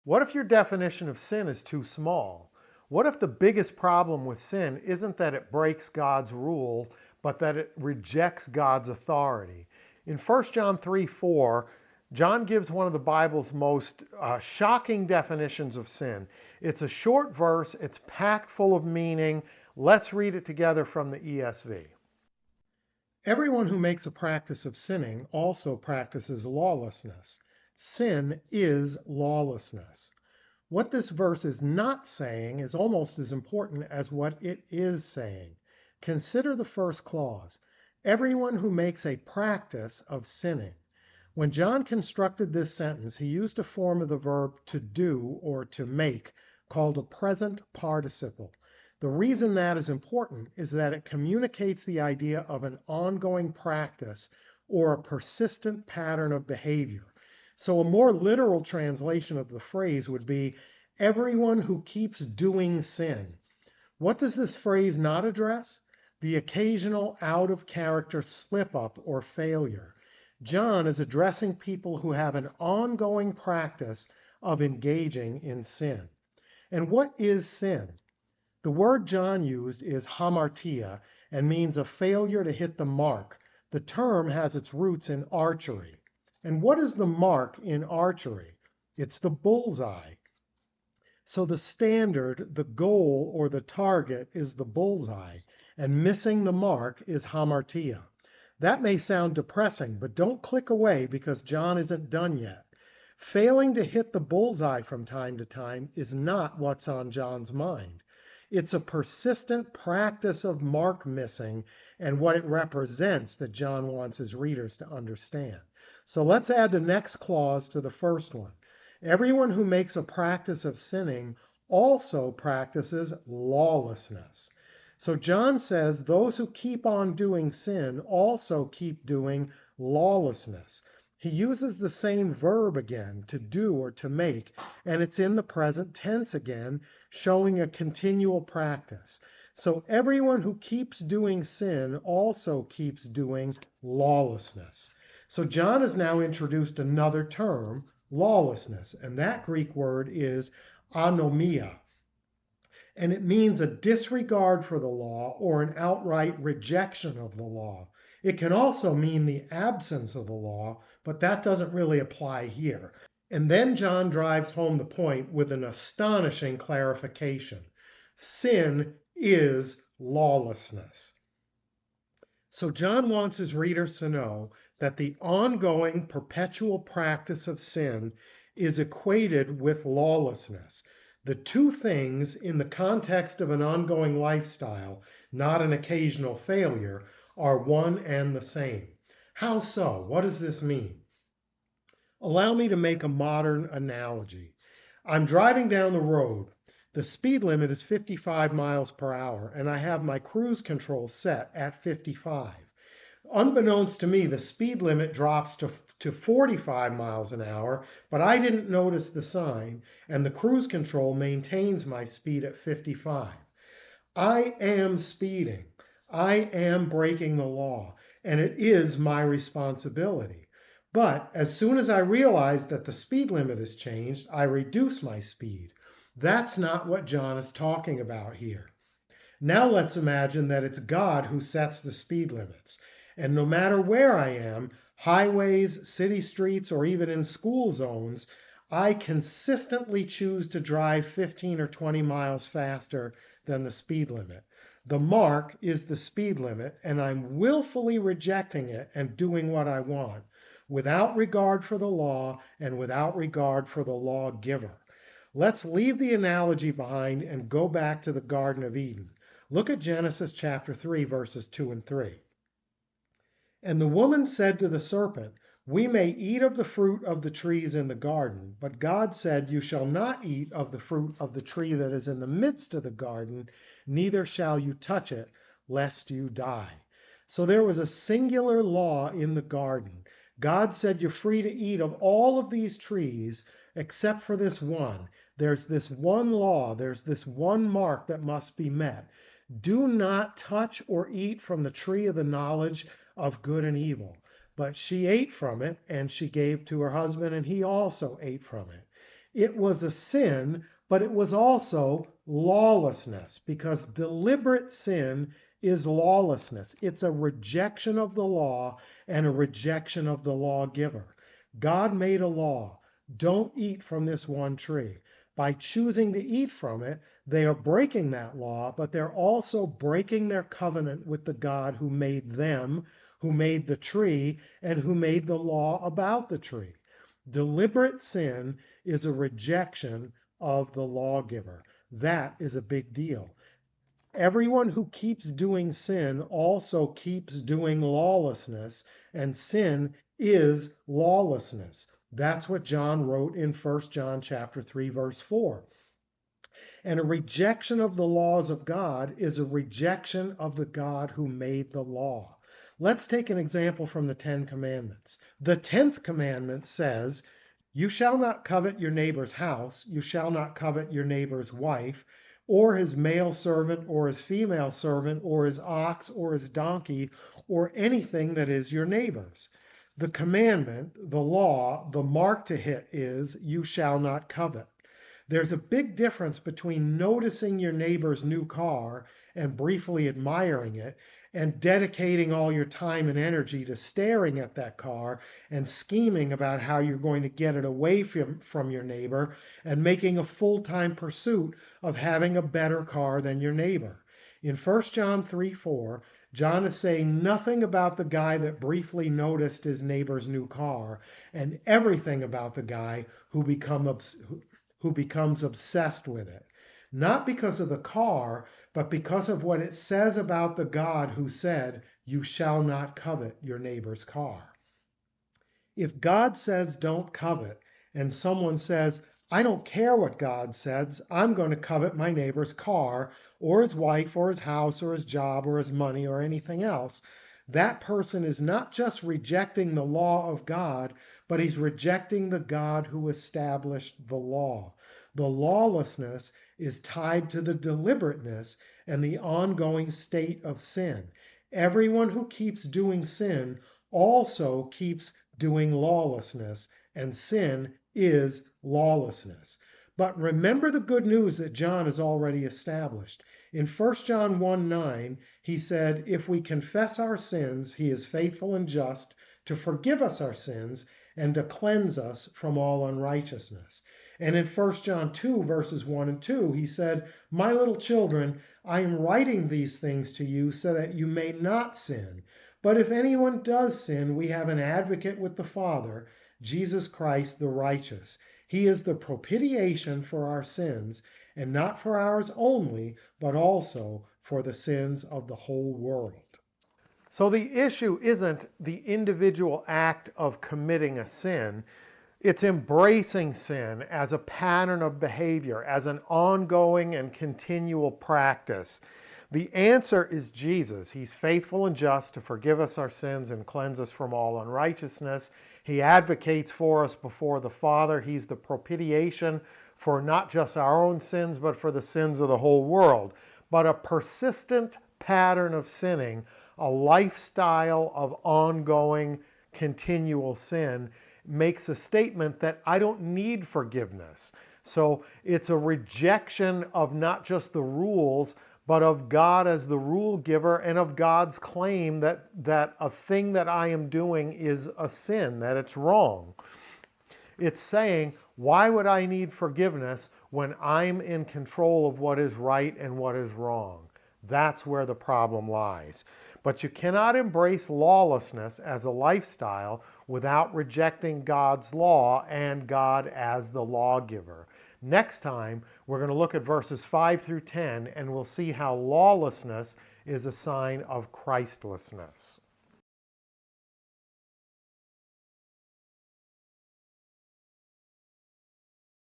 What if your definition of sin is too small? What if the biggest problem with sin isn't that it breaks God's rule, but that it rejects God's authority? In 1 John 3:4, John gives one of the Bible's most shocking definitions of sin. It's a short verse, it's packed full of meaning. Let's read it together from the ESV. Everyone who makes a practice of sinning also practices lawlessness. Sin is lawlessness. What this verse is not saying is almost as important as what it is saying. Consider the first clause. Everyone who makes a practice of sinning. When John constructed this sentence, he used a form of the verb to do or to make called a present participle. The reason that is important is that it communicates the idea of an ongoing practice or a persistent pattern of behavior. So a more literal translation of the phrase would be everyone who keeps doing sin. What does this phrase not address? The occasional out of character slip up or failure. John is addressing people who have an ongoing practice of engaging in sin. And what is sin? The word John used is hamartia and means a failure to hit the mark. The term has its roots in archery. And what is the mark in archery? It's the bullseye. So the standard, the goal, or the target is the bullseye, and missing the mark is hamartia. That may sound depressing, but don't click away because John isn't done yet. Failing to hit the bullseye from time to time is not what's on John's mind. It's a persistent practice of mark missing and what it represents that John wants his readers to understand. So let's add the next clause to the first one. Everyone who makes a practice of sinning also practices lawlessness. So John says those who keep on doing sin also keep doing lawlessness. He uses the same verb again, to do or to make, and it's in the present tense again, showing a continual practice. So everyone who keeps doing sin also keeps doing lawlessness. So John has now introduced another term, lawlessness, and that Greek word is anomia. And it means a disregard for the law or an outright rejection of the law. It can also mean the absence of the law, but that doesn't really apply here. And then John drives home the point with an astonishing clarification. Sin is lawlessness. So John wants his readers to know that the ongoing, perpetual practice of sin is equated with lawlessness. The two things, in the context of an ongoing lifestyle, not an occasional failure, are one and the same. How so? What does this mean? Allow me to make a modern analogy. I'm driving down the road. The speed limit is 55 miles per hour, and I have my cruise control set at 55. Unbeknownst to me, the speed limit drops to 45 miles an hour, but I didn't notice the sign, and the cruise control maintains my speed at 55. I am speeding. I am breaking the law, and it is my responsibility. But as soon as I realize that the speed limit has changed, I reduce my speed. That's not what John is talking about here. Now let's imagine that it's God who sets the speed limits. And no matter where I am, highways, city streets, or even in school zones, I consistently choose to drive 15 or 20 miles faster than the speed limit. The mark is the speed limit, and I'm willfully rejecting it and doing what I want, without regard for the law and without regard for the lawgiver. Let's leave the analogy behind and go back to the Garden of Eden. Look at Genesis chapter 3, verses 2 and 3. And the woman said to the serpent, we may eat of the fruit of the trees in the garden, but God said, you shall not eat of the fruit of the tree that is in the midst of the garden, neither shall you touch it, lest you die. So there was a singular law in the garden. God said you're free to eat of all of these trees except for this one. There's this one law, there's this one mark that must be met. Do not touch or eat from the tree of the knowledge of good and evil. But she ate from it, and she gave to her husband, and he also ate from it. It was a sin, but it was also lawlessness, because deliberate sin is lawlessness. It's a rejection of the law and a rejection of the lawgiver. God made a law. Don't eat from this one tree. By choosing to eat from it, they are breaking that law, but they're also breaking their covenant with the God who made them, who made the tree, and who made the law about the tree. Deliberate sin is a rejection of the lawgiver. That is a big deal. Everyone who keeps doing sin also keeps doing lawlessness, and sin is lawlessness. That's what John wrote in 1 John chapter 3, verse 4. And a rejection of the laws of God is a rejection of the God who made the law. Let's take an example from the Ten Commandments. The 10th commandment says, "You shall not covet your neighbor's house, you shall not covet your neighbor's wife, or his male servant, or his female servant, or his ox, or his donkey, or anything that is your neighbor's." The commandment, the law, the mark to hit is, "You shall not covet." There's a big difference between noticing your neighbor's new car and briefly admiring it, and dedicating all your time and energy to staring at that car and scheming about how you're going to get it away from your neighbor and making a full-time pursuit of having a better car than your neighbor. In 1 John 3:4, John is saying nothing about the guy that briefly noticed his neighbor's new car, and everything about the guy who becomes obsessed with it. Not because of the car, but because of what it says about the God who said, "You shall not covet your neighbor's car." If God says don't covet, and someone says, "I don't care what God says, I'm going to covet my neighbor's car, or his wife, or his house, or his job, or his money, or anything else," that person is not just rejecting the law of God, but he's rejecting the God who established the law. The lawlessness is tied to the deliberateness and the ongoing state of sin. Everyone who keeps doing sin also keeps doing lawlessness, and sin is lawlessness. But remember the good news that John has already established. In 1 John 1:9, he said, "If we confess our sins, he is faithful and just to forgive us our sins and to cleanse us from all unrighteousness." And in 1 John 2, verses 1 and 2, he said, "My little children, I am writing these things to you so that you may not sin. But if anyone does sin, we have an advocate with the Father, Jesus Christ the righteous. He is the propitiation for our sins, and not for ours only, but also for the sins of the whole world." So the issue isn't the individual act of committing a sin. It's embracing sin as a pattern of behavior, as an ongoing and continual practice. The answer is Jesus. He's faithful and just to forgive us our sins and cleanse us from all unrighteousness. He advocates for us before the Father. He's the propitiation for not just our own sins, but for the sins of the whole world. But a persistent pattern of sinning, a lifestyle of ongoing, continual sin, makes a statement that I don't need forgiveness. So it's a rejection of not just the rules, but of God as the rule giver, and of God's claim that a thing that I am doing is a sin, that it's wrong. It's saying, why would I need forgiveness when I'm in control of what is right and what is wrong? That's where the problem lies. But you cannot embrace lawlessness as a lifestyle without rejecting God's law and God as the lawgiver. Next time, we're going to look at verses 5 through 10, and we'll see how lawlessness is a sign of Christlessness.